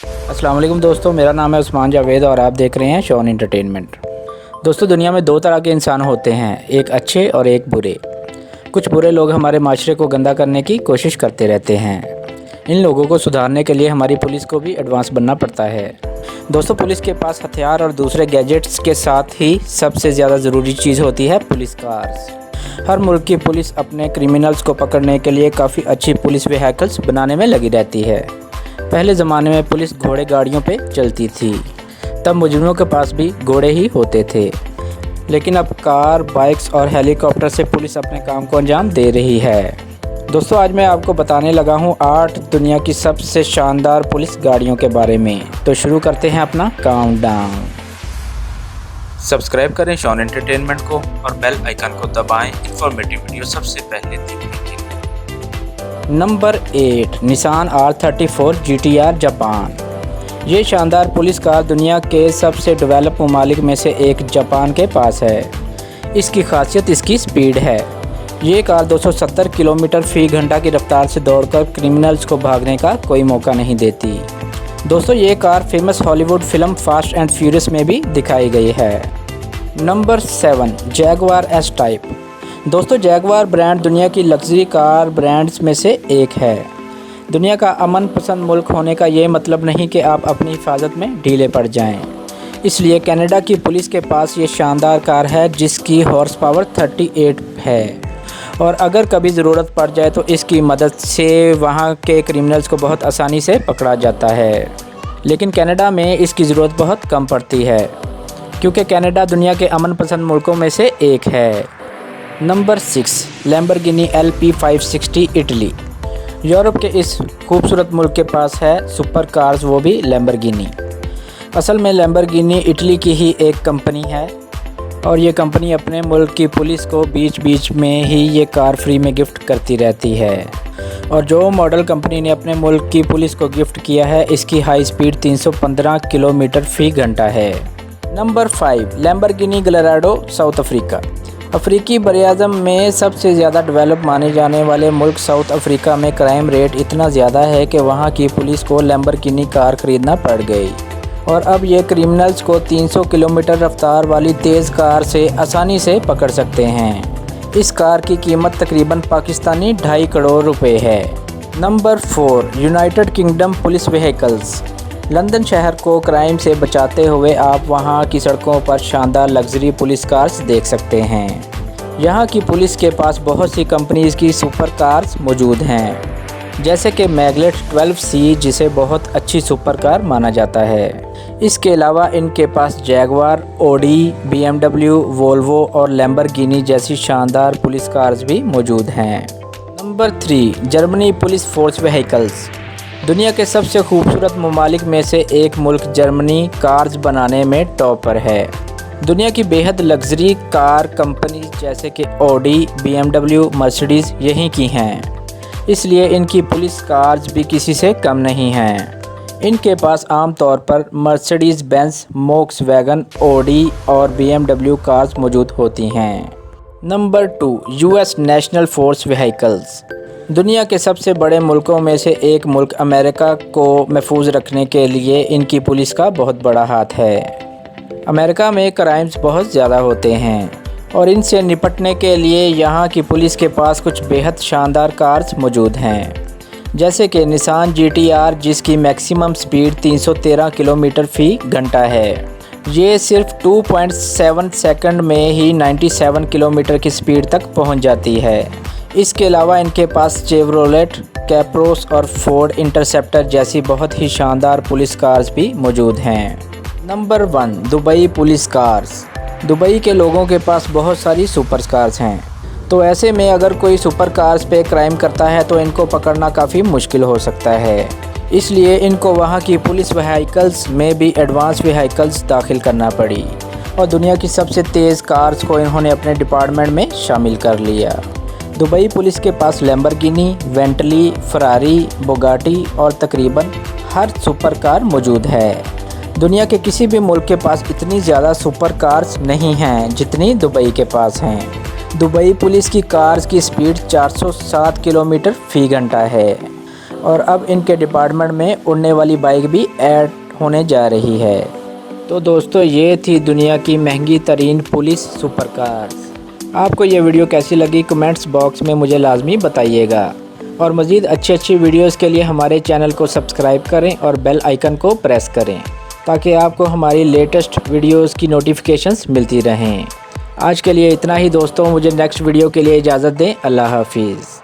अस्सलाम वालेकुम दोस्तों, मेरा नाम है उस्मान जावेद और आप देख रहे हैं शॉन एंटरटेनमेंट। दोस्तों, दुनिया में दो तरह के इंसान होते हैं, एक अच्छे और एक बुरे। कुछ बुरे लोग हमारे माशरे को गंदा करने की कोशिश करते रहते हैं। इन लोगों को सुधारने के लिए हमारी पुलिस को भी एडवांस बनना पड़ता है। दोस्तों, पुलिस के पास हथियार और दूसरे गैजेट्स के साथ ही सबसे ज़्यादा ज़रूरी चीज़ होती है पुलिस कार्स। हर मुल्क की पुलिस अपने क्रिमिनल्स को पकड़ने के लिए काफ़ी अच्छी पुलिस व्हीकल्स बनाने में लगी रहती है। पहले ज़माने में पुलिस घोड़े गाड़ियों पे चलती थी, तब मुजरिमों के पास भी घोड़े ही होते थे। लेकिन अब कार, बाइक्स और हेलीकॉप्टर से पुलिस अपने काम को अंजाम दे रही है। दोस्तों, आज मैं आपको बताने लगा हूँ 8 दुनिया की सबसे शानदार पुलिस गाड़ियों के बारे में। तो शुरू करते हैं अपना काउंटडाउन। सब्सक्राइब करें शॉन एंटरटेनमेंट को और बेल आइकन को दबाएं इंफॉर्मेटिव वीडियो सबसे पहले देखने के लिए। Number 8, Nissan R34 GTR Japan. ये शानदार पुलिस कार दुनिया के सबसे डेवलप ममालिक में से एक जापान के पास है। इसकी खासियत इसकी स्पीड है। ये कार 270 किलोमीटर फ़ी घंटा की रफ्तार से दौड़कर क्रिमिनल्स को भागने का कोई मौका नहीं देती। दोस्तों, ये car famous Hollywood film fast and furious में भी दिखाई गई है। Number 7, Jaguar S type. दोस्तों, जैगवार ब्रांड दुनिया की लग्जरी कार ब्रांड्स में से एक है। दुनिया का अमन पसंद मुल्क होने का ये मतलब नहीं कि आप अपनी हिफाजत में ढीले पड़ जाएं। इसलिए कनाडा की पुलिस के पास ये शानदार कार है जिसकी हॉर्स पावर 38 है और अगर कभी ज़रूरत पड़ जाए तो इसकी मदद से वहाँ के क्रिमिनल्स को बहुत आसानी से पकड़ा जाता है। लेकिन कनाडा में इसकी ज़रूरत बहुत कम पड़ती है क्योंकि कनाडा दुनिया के अमन पसंद मुल्कों में से एक है। Number 6, Lamborghini LP560 Italy. Europe के इस खूबसूरत मुल्क के पास है सुपर कार्स, वो भी लैम्बोर्गिनी। असल में लैम्बोर्गिनी इटली की ही एक कंपनी है और ये कंपनी अपने मुल्क की पुलिस को बीच बीच में ही ये कार फ्री में गिफ्ट करती रहती है। और जो मॉडल कंपनी ने अपने मुल्क की पुलिस को गिफ्ट किया है, इसकी हाई स्पीड 315 किलोमीटर फ़ी घंटा है। Number 5, Lamborghini Gallardo south Africa. अफ्रीकी बरआज़म में सबसे ज़्यादा डेवलप माने जाने वाले मुल्क साउथ अफ्रीका में क्राइम रेट इतना ज़्यादा है कि वहाँ की पुलिस को लैम्बोर्गिनी कार ख़रीदना पड़ गई और अब ये क्रिमिनल्स को 300 किलोमीटर रफ्तार वाली तेज़ कार से आसानी से पकड़ सकते हैं। इस कार की कीमत तकरीबन पाकिस्तानी 2.5 करोड़ रुपए है। Number 4, United kingdom police vehicles. London शहर को क्राइम से बचाते हुए आप वहां की सड़कों पर शानदार लग्जरी पुलिस कार्स देख सकते हैं। यहां की पुलिस के पास बहुत सी कंपनीज़ की सुपर कार्स मौजूद हैं, जैसे कि मैगलेट 12C, जिसे बहुत अच्छी सुपर कार माना जाता है। इसके अलावा इनके पास जैगवार, ऑडी, BMW, वोल्वो और लैम्बोर्गिनी जैसी शानदार पुलिस कार्स भी मौजूद हैं। Number 3, Germany police force vehicles. दुनिया के सबसे खूबसूरत ममालिक में से एक मुल्क जर्मनी कार्स बनाने में टॉप पर है। दुनिया की बेहद लग्जरी कार कंपनी जैसे कि ऑडी, BMW, मर्सिडीज़ यहीं की हैं, इसलिए इनकी पुलिस कार्स भी किसी से कम नहीं हैं। इनके पास आम तौर पर मर्सिडीज़ बेंज, वोक्सवैगन, ऑडी और BMW कार्स मौजूद होती हैं। Number 2, US national force vehicles. दुनिया के सबसे बड़े मुल्कों में से एक मुल्क अमेरिका को महफूज रखने के लिए इनकी पुलिस का बहुत बड़ा हाथ है। अमेरिका में क्राइम्स बहुत ज़्यादा होते हैं और इनसे निपटने के लिए यहाँ की पुलिस के पास कुछ बेहद शानदार कार्स मौजूद हैं, जैसे कि निसान GTR, जिसकी मैक्सिमम स्पीड 313 किलोमीटर फ़ी घंटा है। ये सिर्फ 2.7 सेकंड में ही 97 किलोमीटर की स्पीड तक पहुँच जाती है। इसके अलावा इनके पास चेवरोलेट, कैप्रोस और फोर्ड इंटरसेप्टर जैसी बहुत ही शानदार पुलिस कार्स भी मौजूद हैं। Number 1, Dubai police cars. Dubai के लोगों के पास बहुत सारी सुपर कार्स हैं, तो ऐसे में अगर कोई सुपर कार्स पे क्राइम करता है तो इनको पकड़ना काफ़ी मुश्किल हो सकता है। इसलिए इनको वहाँ की पुलिस व्हीकल्स में भी एडवांस व्हीकल्स दाखिल करना पड़ी और दुनिया की सबसे तेज़ कार्स को इन्होंने अपने डिपार्टमेंट में शामिल कर लिया। दुबई पुलिस के पास लैम्बोर्गिनी, बेंटली, फरारी, बुगाटी और तकरीबन हर सुपर कार मौजूद है। दुनिया के किसी भी मुल्क के पास इतनी ज़्यादा सुपर कार्स नहीं हैं जितनी दुबई के पास हैं। दुबई पुलिस की कार्स की स्पीड 407 किलोमीटर फ़ी घंटा है। اور اب ان کے ڈپارٹمنٹ میں اڑنے والی بائک بھی ایڈ ہونے جا رہی ہے۔ تو دوستو یہ تھی دنیا کی مہنگی ترین پولیس سپر کارز۔ آپ کو یہ ویڈیو کیسی لگی کمنٹس باکس میں مجھے لازمی بتائیے گا، اور مزید اچھی ویڈیوز کے لیے ہمارے چینل کو سبسکرائب کریں اور بیل آئیکن کو پریس کریں تاکہ آپ کو ہماری لیٹسٹ ویڈیوز کی نوٹیفیکیشنز ملتی رہیں۔ آج کے لیے اتنا ہی دوستوں، مجھے نیکسٹ ویڈیو کے لیے اجازت دیں۔ اللہ حافظ۔